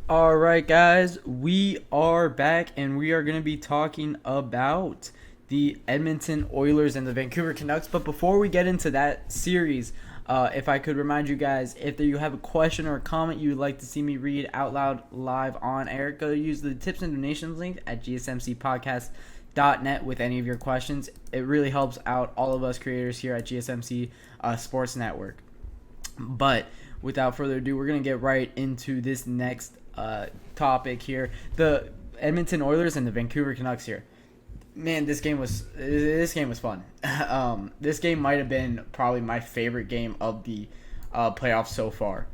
All right, guys, we are back and we are going to be talking about the Edmonton Oilers and the Vancouver Canucks. But before we get into that series, if I could remind you guys, if you have a question or a comment you would like to see me read out loud live on air, go use the tips and donations link at GSMCpodcast.net with any of your questions. It really helps out all of us creators here at GSMC Sports Network. But without further ado, we're going to get right into this next topic here. The Edmonton Oilers and the Vancouver Canucks here. Man, this game was fun. This game might have been probably my favorite game of the playoffs so far.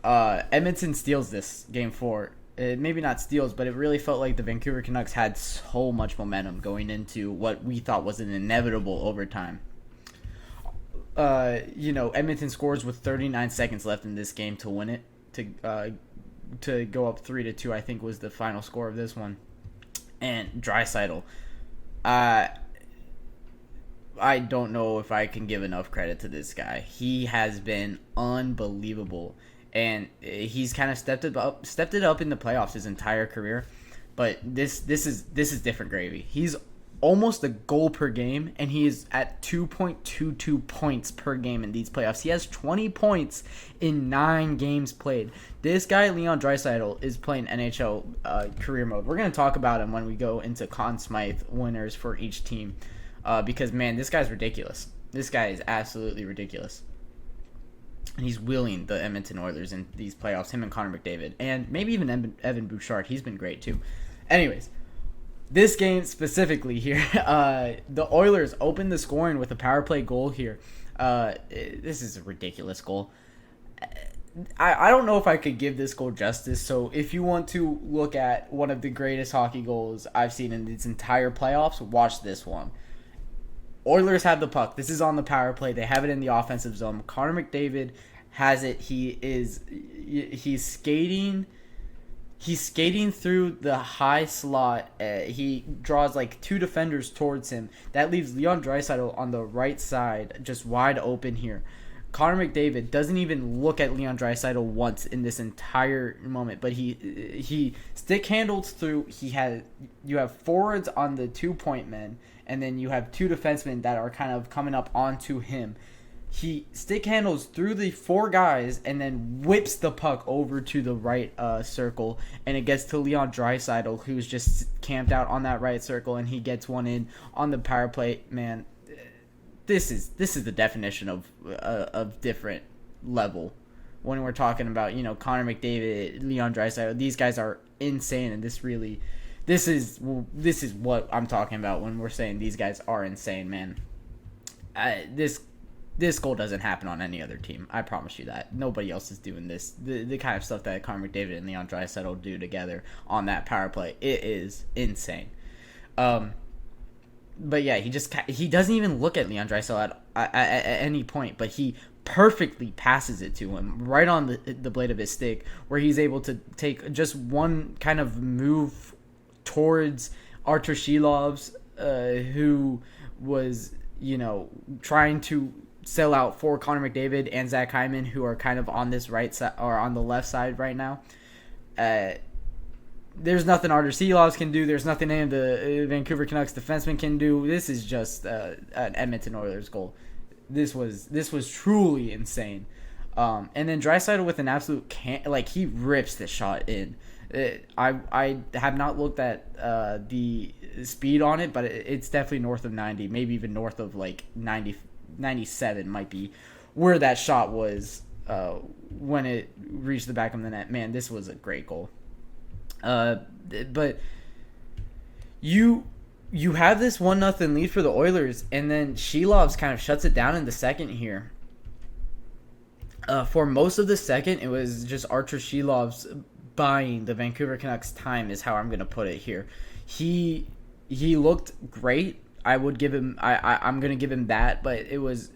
Edmonton steals this game 4. Maybe not steals, but it really felt like the Vancouver Canucks had so much momentum going into what we thought was an inevitable overtime. Edmonton scores with 39 seconds left in this game to win it, to go up 3-2. I think was the final score of this one. And Draisaitl, I don't know if I can give enough credit to this guy. He has been unbelievable, and he's kind of stepped it up in the playoffs his entire career. But this is different gravy. He's almost a goal per game, and he is at 2.22 points per game in these playoffs. He has 20 points in 9 games played. This guy, Leon Draisaitl, is playing NHL career mode. We're going to talk about him when we go into Conn Smythe winners for each team, because, man, this guy's ridiculous. This guy is absolutely ridiculous. And he's wheeling the Edmonton Oilers in these playoffs, him and Connor McDavid, and maybe even Evan Bouchard. He's been great, too. Anyways, this game specifically here, the Oilers opened the scoring with a power play goal here. This is a ridiculous goal. I don't know if I could give this goal justice, so if you want to look at one of the greatest hockey goals I've seen in its entire playoffs, watch this one. Oilers have the puck. This is on the power play. They have it in the offensive zone. Connor McDavid has it. He's skating... He's skating through the high slot. He draws like 2 defenders towards him. That leaves Leon Draisaitl on the right side, just wide open here. Connor McDavid doesn't even look at Leon Draisaitl once in this entire moment, but he stick handles through. You have forwards on the 2-point men, and then you have 2 defensemen that are kind of coming up onto him. He stick handles through the 4 guys and then whips the puck over to the right circle, and it gets to Leon Draisaitl, who's just camped out on that right circle, and he gets one in on the power play. Man, this is the definition of different level when we're talking about Connor McDavid, Leon Draisaitl. These guys are insane, and this is what I'm talking about when we're saying these guys are insane, man. This goal doesn't happen on any other team. I promise you that. Nobody else is doing this. The kind of stuff that Connor McDavid and Leon Draisaitl do together on that power play, it is insane. But yeah, he doesn't even look at Leon Draisaitl at any point, but he perfectly passes it to him right on the blade of his stick, where he's able to take just one kind of move towards Artur Shilovs, who was trying to sell out for Connor McDavid and Zach Hyman, who are kind of on this right side or on the left side right now. There's nothing Artur Shilovs can do. There's nothing any of the Vancouver Canucks defensemen can do. This is just an Edmonton Oilers goal. This was truly insane. And then Draisaitl with an absolute he rips the shot in. I have not looked at the speed on it, but it's definitely north of 90, maybe even north of 97 might be where that shot was when it reached the back of the net. Man, this was a great goal. But you have this 1-0 lead for the Oilers, and then Shilovs kind of shuts it down in the second here. For most of the second, it was just Artur Shilovs buying the Vancouver Canucks time, is how I'm going to put it here. He looked great. I'm going to give him that, but it was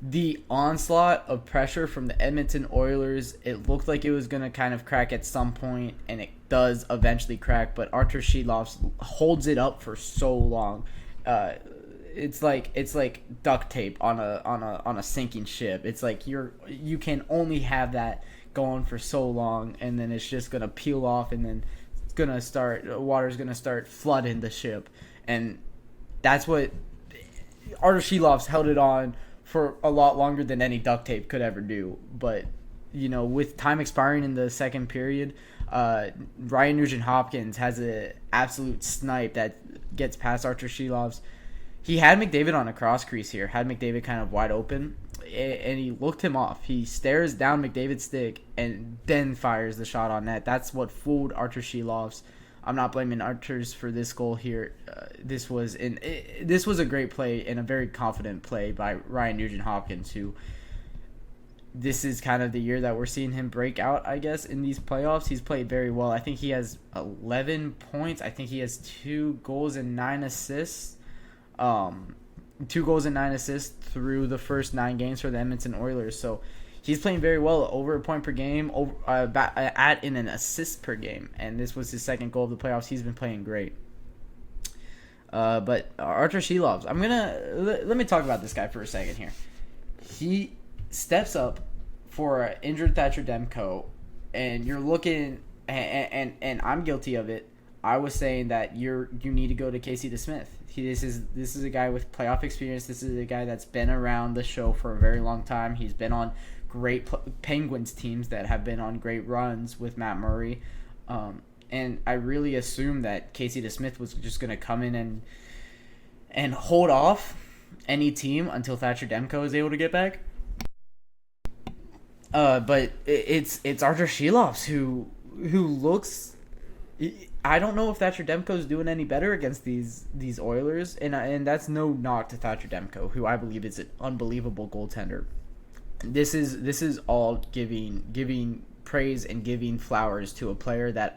the onslaught of pressure from the Edmonton Oilers. It looked like it was going to kind of crack at some point, and it does eventually crack, but Artur Shilovs holds it up for so long. It's like duct tape on a sinking ship. It's like you can only have that going for so long, and then it's just gonna peel off, and then water's gonna start flooding the ship, and that's what Artur Shilov's held it on for a lot longer than any duct tape could ever do. But with time expiring in the second period, Ryan Nugent-Hopkins has an absolute snipe that gets past Artur Shilov's. He had McDavid on a cross crease here, had McDavid kind of wide open, and he looked him off. He stares down McDavid's stick and then fires the shot on net. That's what fooled Artur Shilov's. I'm not blaming Artur's for this goal here. This was a great play and a very confident play by Ryan Nugent-Hopkins, who this is kind of the year that we're seeing him break out, I guess, in these playoffs. He's played very well. I think he has 11 points. I think he has 2 goals and 9 assists. 2 goals and 9 assists through the first 9 games for the Edmonton Oilers. So he's playing very well, over a point per game, in an assist per game. And this was his second goal of the playoffs. He's been playing great. But Artur Shilov's, let me talk about this guy for a second here. He steps up for an injured Thatcher Demko, and you're looking, and I'm guilty of it. I was saying that you need to go to Casey DeSmith. This is a guy with playoff experience. This is a guy that's been around the show for a very long time. He's been on great Penguins teams that have been on great runs with Matt Murray, and I really assumed that Casey DeSmith was just going to come in and hold off any team until Thatcher Demko is able to get back. But it's Artur Shilov's who looks. I don't know if Thatcher Demko is doing any better against these Oilers, and that's no knock to Thatcher Demko, who I believe is an unbelievable goaltender. This is all giving praise and giving flowers to a player that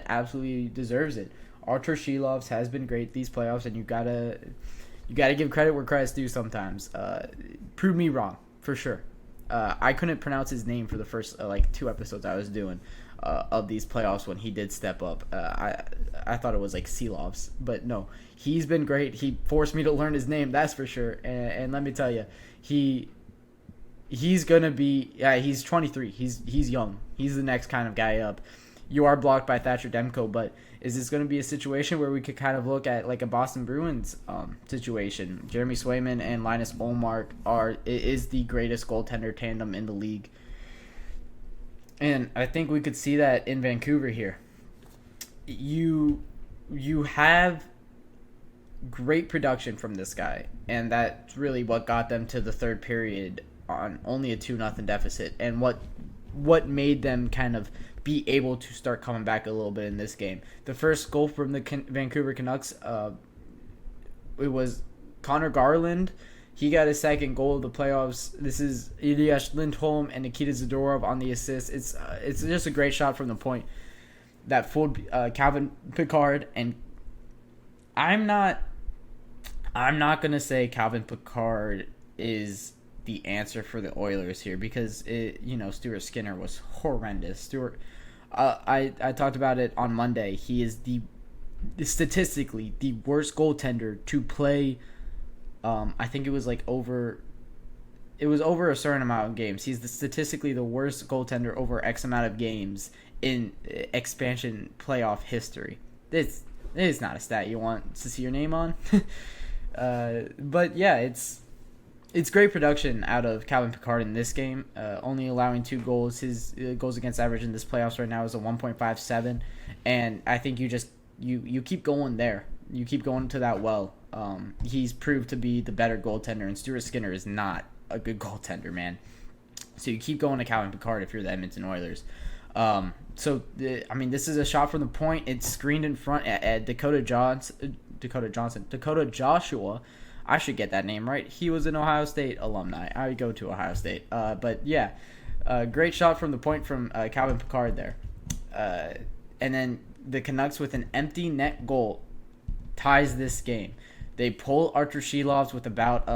absolutely deserves it. Artur Shilov's has been great these playoffs, and you gotta give credit where credit's due sometimes. Prove me wrong for sure. I couldn't pronounce his name for the first 2 episodes I was doing of these playoffs when he did step up. I thought it was like Seelovs, but no, he's been great. He forced me to learn his name, that's for sure. And let me tell you, he's gonna be. He's 23. He's young. He's the next kind of guy up. You are blocked by Thatcher Demko, but is this going to be a situation where we could kind of look at like a Boston Bruins situation? Jeremy Swayman and Linus Ullmark is the greatest goaltender tandem in the league, and I think we could see that in Vancouver here. You have great production from this guy, and that's really what got them to the third period on only a 2-0 deficit, and what made them kind of be able to start coming back a little bit in this game. The first goal from the Vancouver Canucks, it was Connor Garland. He got his second goal of the playoffs. This is Elias Lindholm and Nikita Zadorov on the assist. It's just a great shot from the point that fooled Calvin Pickard. And I'm not gonna say Calvin Pickard is the answer for the Oilers here, because Stuart Skinner was horrendous. I talked about it on Monday. He is statistically the worst goaltender to play. I think it was over a certain amount of games. He's statistically the worst goaltender over X amount of games in expansion playoff history. It's not a stat you want to see your name on. But yeah, it's great production out of Calvin Pickard in this game, only allowing 2 goals. His goals against average in this playoffs right now is a 1.57, and I think you keep going there. You keep going to that well. He's proved to be the better goaltender, and Stuart Skinner is not a good goaltender, man. So you keep going to Calvin Pickard if you're the Edmonton Oilers. This is a shot from the point. It's screened in front at Dakota Joshua. I should get that name right. He was an Ohio State alumni. I go to Ohio State. But yeah, great shot from the point from Calvin Pickard there. And then the Canucks with an empty net goal ties this game. They pull Artur Shilov's with about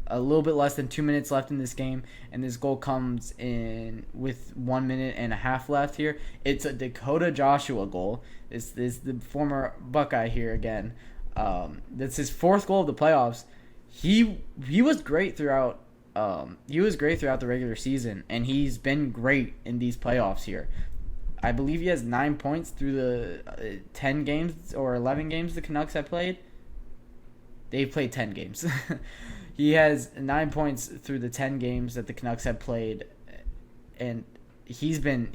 a little bit less than 2 minutes left in this game, and this goal comes in with 1 minute and a half left here. It's a Dakota Joshua goal. This is the former Buckeye here again. That's his 4th goal of the playoffs. He was great throughout He was great throughout the regular season, and he's been great in these playoffs here. I believe he has 9 points through the 10 games or 11 games the Canucks have played. They've played 10 games. He has 9 points through the 10 games that the Canucks have played, and he's been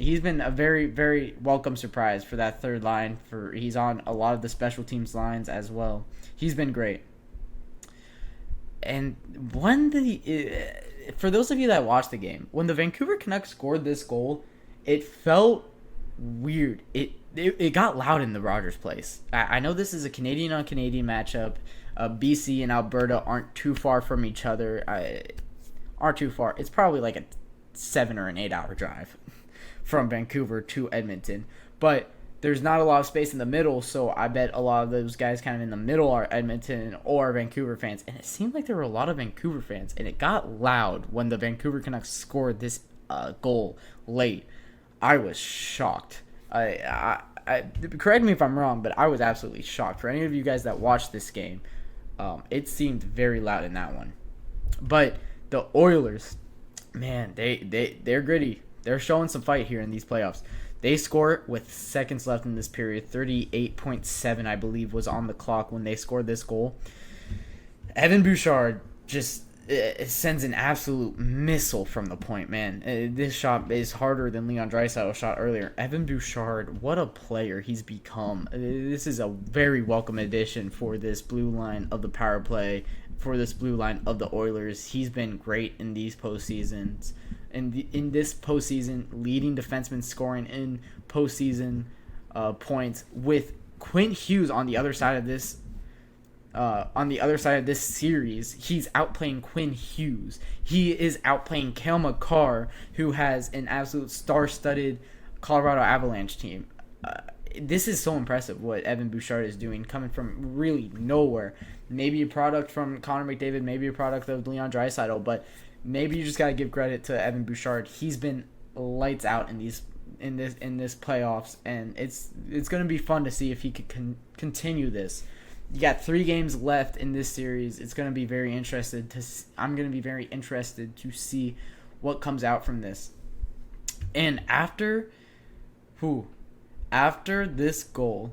a very, very welcome surprise for that third line. He's on a lot of the special teams lines as well. He's been great. And for those of you that watched the game, when the Vancouver Canucks scored this goal, it felt weird. It got loud in the Rogers place. I know this is a Canadian on Canadian matchup. BC and Alberta aren't too far from each other. Aren't too far. It's probably like a 7 or an 8 hour drive from Vancouver to Edmonton. But there's not a lot of space in the middle, so I bet a lot of those guys kind of in the middle are Edmonton or Vancouver fans. And it seemed like there were a lot of Vancouver fans, and it got loud when the Vancouver Canucks scored this goal late. I was shocked. I correct me if I'm wrong, but I was absolutely shocked. For any of you guys that watched this game, it seemed very loud in that one. But the Oilers, man, they're gritty. They're showing some fight here in these playoffs. They score with seconds left in this period. 38.7, I believe, was on the clock when they scored this goal. Evan Bouchard just sends an absolute missile from the point, man. This shot is harder than Leon Draisaitl's shot earlier. Evan Bouchard, what a player he's become. This is a very welcome addition for this blue line of the power play, for this blue line of the Oilers. He's been great in these postseasons. In this postseason, leading defenseman scoring in postseason points, with Quinn Hughes on the other side of this. On the other side of this series, he's outplaying Quinn Hughes. He is outplaying Cale Makar, who has an absolute star-studded Colorado Avalanche team. This is so impressive what Evan Bouchard is doing, coming from really nowhere. Maybe a product from Connor McDavid, maybe a product of Leon Draisaitl, but maybe you just gotta give credit to Evan Bouchard. He's been lights out in this playoffs, and it's gonna be fun to see if he could continue this. You got 3 games left in this series. It's gonna be very interested I'm gonna be very interested to see what comes out from this. And after this goal,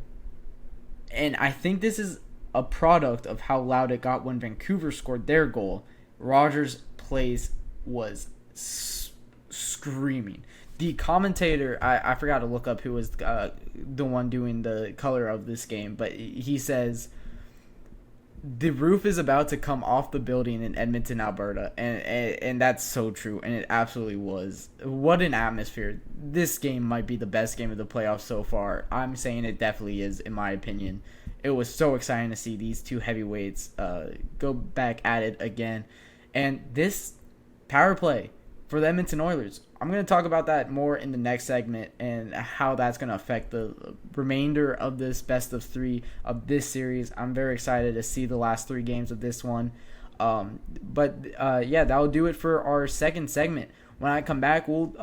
and I think this is a product of how loud it got when Vancouver scored their goal, Rogers' place was screaming. The commentator, I forgot to look up who was the one doing the color of this game, but he says, the roof is about to come off the building in Edmonton, Alberta, and that's so true, and it absolutely was. What an atmosphere. This game might be the best game of the playoffs so far. I'm saying it definitely is, in my opinion. It was so exciting to see these two heavyweights go back at it again. And this power play for the Edmonton Oilers, I'm going to talk about that more in the next segment and how that's going to affect the remainder of this best of 3 of this series. I'm very excited to see the last 3 games of this one. Yeah, that will do it for our second segment. When I come back, we'll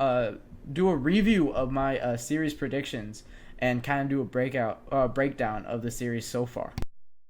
do a review of my series predictions and kind of do a breakdown of the series so far.